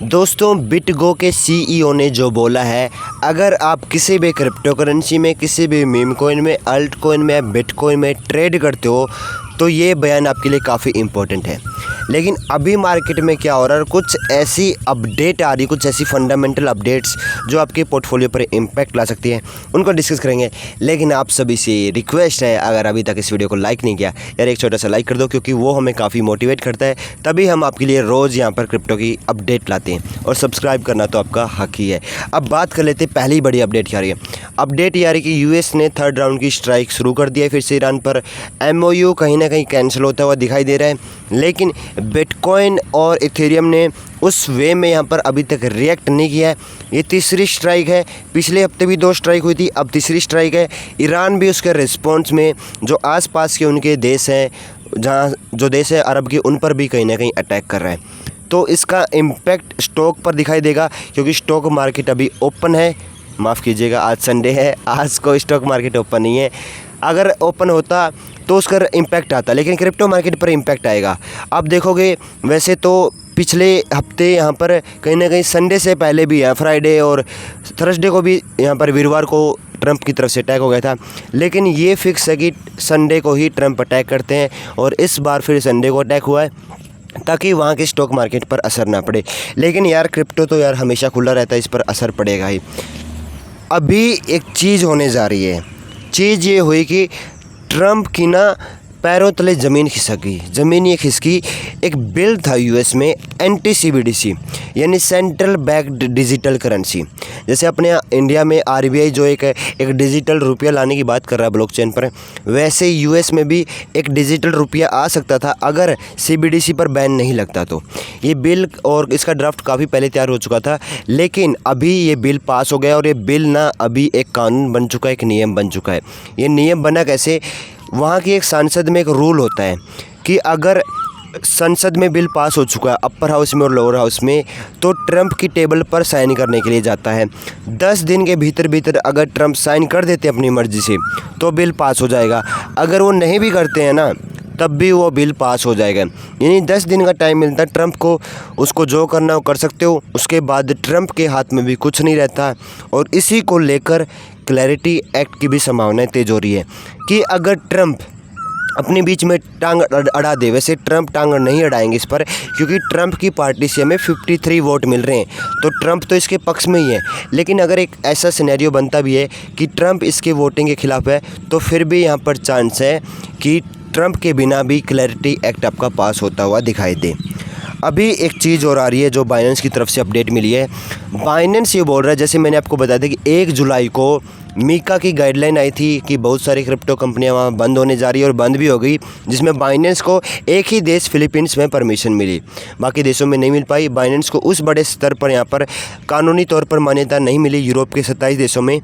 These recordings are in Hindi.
दोस्तों बिटगो के सीईओ ने जो बोला है, अगर आप किसी भी क्रिप्टो करेंसी में, किसी भी मीम कॉइन में, अल्ट कॉइन में, बिटकॉइन में ट्रेड करते हो तो ये बयान आपके लिए काफ़ी इम्पोर्टेंट है। लेकिन अभी मार्केट में क्या हो रहा है, कुछ ऐसी अपडेट आ रही, कुछ ऐसी फंडामेंटल अपडेट्स जो आपके पोर्टफोलियो पर इम्पैक्ट ला सकती है, उनको डिस्कस करेंगे। लेकिन आप सभी से रिक्वेस्ट है, अगर अभी तक इस वीडियो को लाइक नहीं किया यार, एक छोटा सा लाइक कर दो, क्योंकि वो हमें काफ़ी मोटिवेट करता है। तभी हम आपके लिए रोज़ यहाँ पर क्रिप्टो की अपडेट लाते हैं, और सब्सक्राइब करना तो आपका हक ही है। अब बात कर लेते हैं, पहली बड़ी अपडेट क्या रही है। अपडेट ये आ रही कि यूएस ने थर्ड राउंड की स्ट्राइक शुरू कर दिया है फिर से ईरान पर। एमओयू कहीं ना कहीं कैंसिल होता हुआ दिखाई दे रहा है, लेकिन बिटकॉइन और इथेरियम ने उस वे में यहाँ पर अभी तक रिएक्ट नहीं किया है। ये तीसरी स्ट्राइक है, पिछले हफ्ते भी 2 स्ट्राइक हुई थी, अब तीसरी स्ट्राइक है। ईरान भी उसके रिस्पॉन्स में जो आसपास के उनके देश हैं, जहाँ जो देश है अरब के, उन पर भी कहीं ना कहीं अटैक कर रहा है। तो इसका इम्पैक्ट स्टॉक पर दिखाई देगा, क्योंकि स्टॉक मार्केट अभी ओपन है। माफ़ कीजिएगा, आज संडे है, आज को स्टॉक मार्केट ओपन नहीं है। अगर ओपन होता तो उसका इम्पैक्ट आता, लेकिन क्रिप्टो मार्केट पर इम्पैक्ट आएगा। आप देखोगे वैसे तो पिछले हफ्ते यहाँ पर कहीं ना कहीं संडे से पहले भी है, फ्राइडे और थर्सडे को भी यहाँ पर वीरवार को ट्रंप की तरफ से अटैक हो गया था। लेकिन ये फिक्स है कि संडे को ही ट्रंप अटैक करते हैं, और इस बार फिर संडे को अटैक हुआ है ताकि वहाँ के स्टॉक मार्केट पर असर ना पड़े। लेकिन यार क्रिप्टो तो यार हमेशा खुला रहता है, इस पर असर पड़ेगा ही। अभी एक चीज़ होने जा रही है, चीज़ ये हुई कि ट्रंप की ना पैरों तले ज़मीन खिसक गई, ज़मीन ये खिसकी। एक बिल था यूएस में, एंटी सीबीडीसी यानी सेंट्रल बैक्ड डिजिटल करेंसी। जैसे अपने यहाँ इंडिया में आरबीआई जो एक डिजिटल रुपया लाने की बात कर रहा है ब्लॉकचेन पर, वैसे यूएस में भी एक डिजिटल रुपया आ सकता था अगर सीबीडीसी पर बैन नहीं लगता तो। ये बिल और इसका ड्राफ्ट काफ़ी पहले तैयार हो चुका था, लेकिन अभी ये बिल पास हो गया, और ये बिल ना अभी एक कानून बन चुका है, एक नियम बन चुका है। ये नियम बना कैसे, वहाँ की एक संसद में एक रूल होता है कि अगर संसद में बिल पास हो चुका है, अपर हाउस में और लोअर हाउस में, तो ट्रंप की टेबल पर साइन करने के लिए जाता है। 10 दिन के भीतर अगर ट्रंप साइन कर देते अपनी मर्ज़ी से तो बिल पास हो जाएगा। अगर वो नहीं भी करते हैं ना, तब भी वो बिल पास हो जाएगा। यानी 10 दिन का टाइम मिलता है ट्रंप को, उसको जो करना हो कर सकते हो। उसके बाद ट्रंप के हाथ में भी कुछ नहीं रहता, और इसी को लेकर क्लैरिटी एक्ट की भी संभावना तेज हो रही है कि अगर ट्रंप अपने बीच में टांग अड़ा दे। वैसे ट्रंप टांग नहीं अड़ाएंगे इस पर, क्योंकि ट्रंप की पार्टी से हमें 53 वोट मिल रहे हैं, तो ट्रंप तो इसके पक्ष में ही है। लेकिन अगर एक ऐसा सिनेरियो बनता भी है कि ट्रंप इसके वोटिंग के खिलाफ है, तो फिर भी यहाँ पर चांस है कि ट्रंप के बिना भी क्लैरिटी एक्ट आपका पास होता हुआ दिखाई दे। अभी एक चीज़ और आ रही है जो बाइनेंस की तरफ से अपडेट मिली है। बाइनेंस ये बोल रहा है, जैसे मैंने आपको बताया था कि 1 जुलाई को मीका की गाइडलाइन आई थी कि बहुत सारी क्रिप्टो कंपनियां वहाँ बंद होने जा रही है, और बंद भी हो गई, जिसमें बाइनेंस को एक ही देश फिलीपींस में परमिशन मिली, बाकी देशों में नहीं मिल पाई। बाइनेंस को उस बड़े स्तर पर यहाँ पर कानूनी तौर पर मान्यता नहीं मिली यूरोप के 27 देशों में।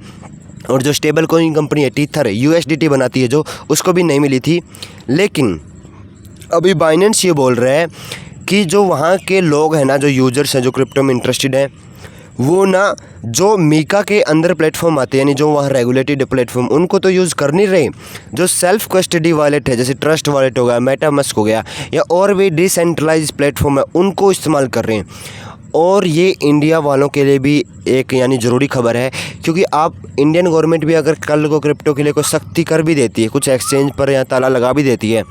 और जो स्टेबल कॉइन कंपनी है टीथर, यूएसडीटी बनाती है जो, उसको भी नहीं मिली थी। लेकिन अभी बाइनेंस ये बोल रहा है कि जो वहाँ के लोग हैं ना, जो यूजर्स हैं, जो क्रिप्टो में इंटरेस्टेड हैं, वो ना जो मीका के अंदर प्लेटफॉर्म आते हैं, यानी जो वहाँ रेगुलेटेड प्लेटफॉर्म, उनको तो यूज़ कर नहीं रहे। जो सेल्फ कस्टडी वॉलेट है, जैसे ट्रस्ट वॉलेट हो गया, मेटामास्क हो गया, या और भी डिसेंट्रलाइज प्लेटफॉर्म है, उनको इस्तेमाल कर रहे हैं। और ये इंडिया वालों के लिए भी एक यानी ज़रूरी खबर है, क्योंकि आप इंडियन गवर्नमेंट भी अगर कल को क्रिप्टो के लिए कोई सख्ती कर भी देती है, कुछ एक्सचेंज पर यहाँ ताला लगा भी देती है,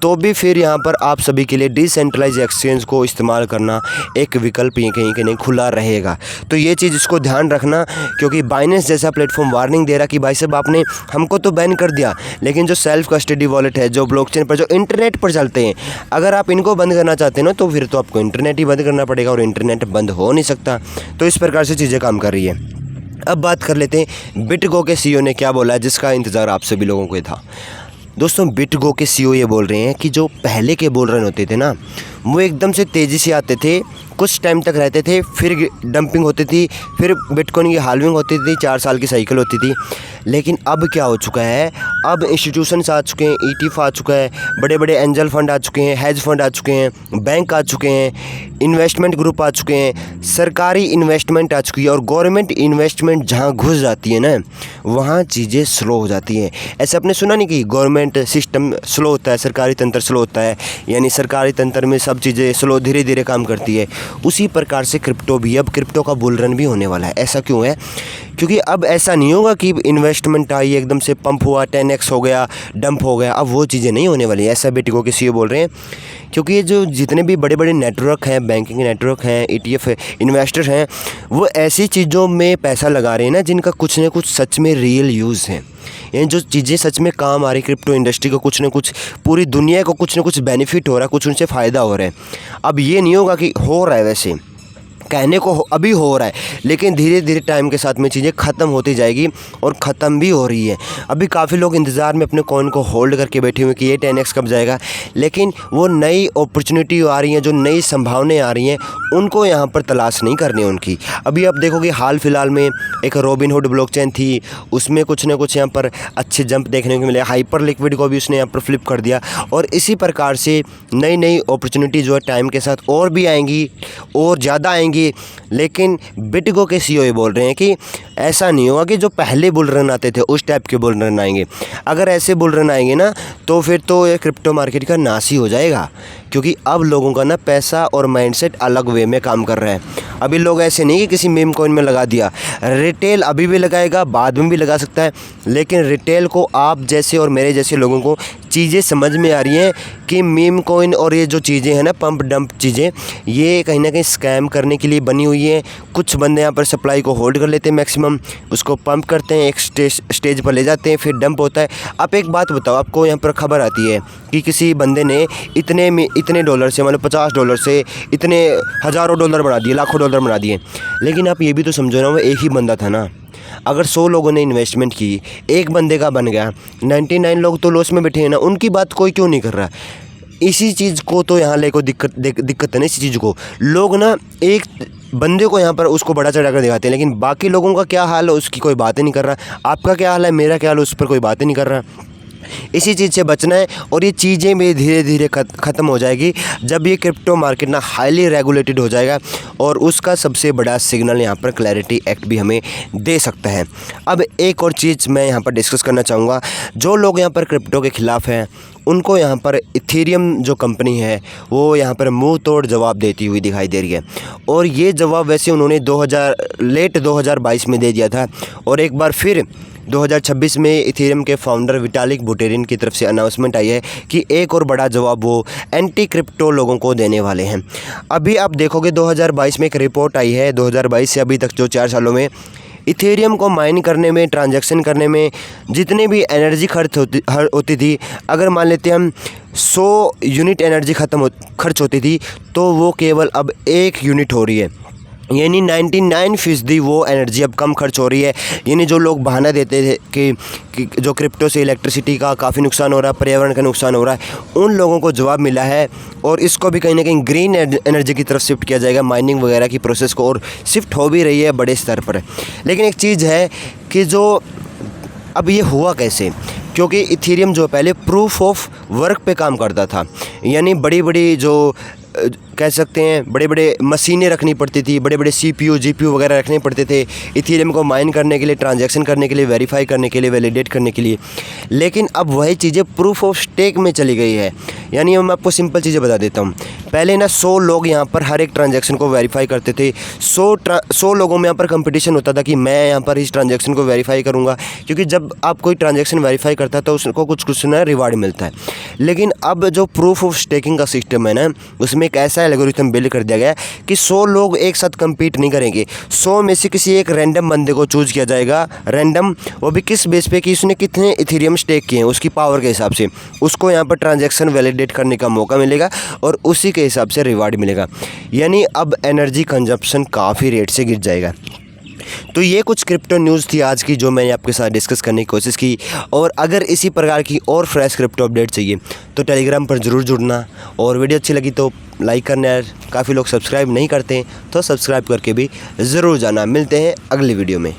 तो भी फिर यहाँ पर आप सभी के लिए डिसेंट्रलाइज एक्सचेंज को इस्तेमाल करना एक विकल्प ये कहीं कहीं खुला रहेगा। तो ये चीज़ इसको ध्यान रखना, क्योंकि बाइनेंस जैसा प्लेटफॉर्म वार्निंग दे रहा कि भाई साहब आपने हमको तो बैन कर दिया, लेकिन जो सेल्फ कस्टडी वॉलेट है, जो ब्लॉकचेन पर, जो इंटरनेट पर चलते हैं, अगर आप इनको बंद करना चाहते हैं ना, तो फिर तो आपको इंटरनेट ही बंद करना पड़ेगा, और इंटरनेट बंद हो नहीं सकता। तो इस प्रकार से चीज़ें काम कर रही है। अब बात कर लेते हैं बिटगो के सीईओ ने क्या बोला है, जिसका इंतज़ार आप सभी लोगों को था। दोस्तों बिटगो के सीईओ ये बोल रहे हैं कि जो पहले के बुल रन होते थे ना, वो एकदम से तेज़ी से आते थे, कुछ टाइम तक रहते थे, फिर डंपिंग होती थी, फिर बिटकॉइन की हाल्विंग होती थी, 4 साल की साइकिल होती थी। लेकिन अब क्या हो चुका है, अब इंस्टीट्यूशंस आ चुके हैं, ईटीएफ आ चुका है, बड़े बड़े एंजल फंड आ चुके हैं, हेज फंड आ चुके हैं, बैंक आ चुके हैं, इन्वेस्टमेंट ग्रुप आ चुके हैं, सरकारी इन्वेस्टमेंट आ चुकी है। और गवर्नमेंट इन्वेस्टमेंट जहाँ घुस जाती है ना, वहाँ चीज़ें स्लो हो जाती हैं। ऐसे आपने सुना नहीं कि गवर्नमेंट सिस्टम स्लो होता है, सरकारी तंत्र स्लो होता है, यानी सरकारी तंत्र में सब चीज़ें स्लो धीरे धीरे काम करती है। उसी प्रकार से क्रिप्टो भी, अब क्रिप्टो का बुल रन भी होने वाला है। ऐसा क्यों है? क्योंकि अब ऐसा नहीं होगा कि इन्वेस्टमेंट आई एकदम से पंप हुआ, 10x हो गया, डंप हो गया। अब वो चीज़ें नहीं होने वाली, ऐसा बिटगो के CEO बोल रहे हैं। क्योंकि ये जो जितने भी बड़े बड़े नेटवर्क हैं, बैंकिंग नेटवर्क हैं, ETF इन्वेस्टर्स हैं, वो ऐसी चीज़ों में पैसा लगा रहे हैं ना जिनका कुछ ना कुछ सच में रियल यूज़ है। यानी जो चीज़ें सच में काम आ रही, क्रिप्टो इंडस्ट्री को कुछ ना कुछ, पूरी दुनिया को कुछ ना कुछ बेनिफिट हो रहा है, कुछ उनसे फ़ायदा हो रहा है। अब ये नहीं होगा कि हो रहा है, वैसे कहने को अभी हो रहा है, लेकिन धीरे धीरे टाइम के साथ में चीज़ें ख़त्म होती जाएगी और ख़त्म भी हो रही है। अभी काफ़ी लोग इंतज़ार में अपने कॉइन को होल्ड करके बैठे हुए कि ये 10x कब जाएगा, लेकिन वो नई अपॉर्चुनिटी आ रही हैं, जो नई संभावनाएं आ रही हैं, उनको यहाँ पर तलाश नहीं करनी उनकी। अभी आप देखोगे हाल फिलहाल में एक रॉबिनहुड ब्लॉकचेन थी, उसमें कुछ ना कुछ यहाँ पर अच्छे जंप देखने को मिले। हाइपर लिक्विड को भी उसने यहाँ पर फ्लिप कर दिया, और इसी प्रकार से नई नई अपॉर्चुनिटी जो है टाइम के साथ और भी आएंगी और ज़्यादा आएंगी। लेकिन बिटगो के CEO बोल रहे हैं कि ऐसा नहीं होगा कि जो पहले बुल रन आते थे उस टाइप के बुल रन आएंगे। अगर ऐसे बुल रन आएंगे ना, तो फिर तो ये क्रिप्टो मार्केट का नाश ही हो जाएगा। क्योंकि अब लोगों का ना पैसा और माइंडसेट अलग वे में काम कर रहा है। अभी लोग ऐसे नहीं कि किसी मीम कॉइन में लगा दिया, रिटेल अभी भी लगाएगा, बाद में भी लगा सकता है, लेकिन रिटेल को, आप जैसे और मेरे जैसे लोगों को चीज़ें समझ में आ रही हैं कि मीम कॉइन और ये जो चीज़ें हैं ना, पंप डंप चीज़ें, ये कहीं ना कहीं स्कैम करने के लिए बनी हुई हैं। कुछ बंदे यहाँ पर सप्लाई को होल्ड कर लेते हैं मैक्सिमम, उसको पंप करते हैं, एक स्टेज पर ले जाते हैं, फिर डंप होता है। आप एक बात बताओ, आपको यहाँ पर खबर आती है कि किसी बंदे ने इतने डॉलर से, मतलब $50 से इतने हज़ारों डॉलर बना दिए, लाखों डॉलर बना दिए, लेकिन आप ये भी तो समझो ना, वो एक ही बंदा था ना। अगर 100 लोगों ने इन्वेस्टमेंट की, एक बंदे का बन गया, 99 लोग तो लॉस में बैठे हैं ना, उनकी बात कोई क्यों नहीं कर रहा? इसी चीज़ को तो यहाँ ले को दिक्कत है ना। इसी चीज़ को लोग ना एक बंदे को यहाँ पर उसको बड़ा चढ़ा कर दिखाते हैं, लेकिन बाकी लोगों का क्या हाल है उसकी कोई बात ही नहीं कर रहा। आपका क्या हाल है, मेरा क्या हाल है, उस पर कोई बात ही नहीं कर रहा। इसी चीज़ से बचना है, और ये चीज़ें भी धीरे धीरे ख़त्म हो जाएगी जब ये क्रिप्टो मार्केट ना हाईली रेगुलेटेड हो जाएगा। और उसका सबसे बड़ा सिग्नल यहाँ पर क्लैरिटी एक्ट भी हमें दे सकता है। अब एक और चीज़ मैं यहाँ पर डिस्कस करना चाहूँगा, जो लोग यहाँ पर क्रिप्टो के ख़िलाफ़ हैं, उनको यहाँ पर इथेरियम जो कंपनी है वो यहाँ पर मुंह तोड़ जवाब देती हुई दिखाई दे रही है। और ये जवाब वैसे उन्होंने 2022 में दे दिया था, और एक बार फिर 2026 में इथेरियम के फाउंडर विटालिक बुटेरिन की तरफ से अनाउंसमेंट आई है कि एक और बड़ा जवाब वो एंटी क्रिप्टो लोगों को देने वाले हैं। अभी आप देखोगे 2022 में एक रिपोर्ट आई है, 2022 से अभी तक जो 4 सालों में इथेरियम को माइन करने में, ट्रांजैक्शन करने में जितनी भी एनर्जी होती थी, अगर मान लेते हम 100 यूनिट एनर्जी खर्च होती थी, तो वो केवल अब 1 यूनिट हो रही है। यानी 99% वो एनर्जी अब कम खर्च हो रही है। यानी जो लोग बहाना देते थे कि जो क्रिप्टो से इलेक्ट्रिसिटी का काफ़ी नुकसान हो रहा है, पर्यावरण का नुकसान हो रहा है, उन लोगों को जवाब मिला है। और इसको भी कहीं ना कहीं ग्रीन एनर्जी की तरफ शिफ्ट किया जाएगा, माइनिंग वगैरह की प्रोसेस को, और शिफ्ट हो भी रही है बड़े स्तर पर। लेकिन एक चीज़ है कि जो अब ये हुआ कैसे, क्योंकि इथेरियम जो पहले प्रूफ ऑफ वर्क पे काम करता था। यानी बड़ी बड़ी जो कह सकते हैं बड़े बड़े मशीनें रखनी पड़ती थी, बड़े बड़े CPU GPU वगैरह रखने पड़ते थे इथेरियम को माइन करने के लिए, ट्रांजैक्शन करने के लिए, वेरीफाई करने के लिए, वैलिडेट करने के लिए। लेकिन अब वही चीज़ें प्रूफ ऑफ स्टेक में चली गई है। यानी मैं आपको सिंपल चीज़ें बता देता हूँ। पहले ना 100 लोग यहाँ पर हर एक ट्रांजैक्शन को वेरीफाई करते थे। 100 लोगों में यहाँ पर कंपटीशन होता था कि मैं यहाँ पर इस ट्रांजैक्शन को वेरीफाई करूँगा, क्योंकि जब आप कोई ट्रांजैक्शन वेरीफाई करता है तो उसको कुछ ना रिवार्ड मिलता है। लेकिन अब जो प्रूफ ऑफ स्टेकिंग का सिस्टम है ना, उसमें एक ऐसा एल्गोरिथम बिल्ड कर दिया गया है कि 100 लोग एक साथ कम्पीट नहीं करेंगे। 100 में से किसी एक रैंडम बंदे को चूज़ किया जाएगा, रैंडम, वो भी किस बेस पे कि उसने कितने इथेरियम स्टेक किए हैं, उसकी पावर के हिसाब से उसको यहाँ पर ट्रांजैक्शन वैलिडेट करने का मौका मिलेगा, और उसी के हिसाब से रिवार्ड मिलेगा। यानी अब एनर्जी कंजप्शन काफ़ी रेट से गिर जाएगा। तो ये कुछ क्रिप्टो न्यूज़ थी आज की, जो मैंने आपके साथ डिस्कस करने की कोशिश की। और अगर इसी प्रकार की और फ्रेश क्रिप्टो अपडेट चाहिए तो टेलीग्राम पर ज़रूर जुड़ना, और वीडियो अच्छी लगी तो लाइक करना यार। काफ़ी लोग सब्सक्राइब नहीं करते हैं तो सब्सक्राइब करके भी ज़रूर जाना। मिलते हैं अगली वीडियो में।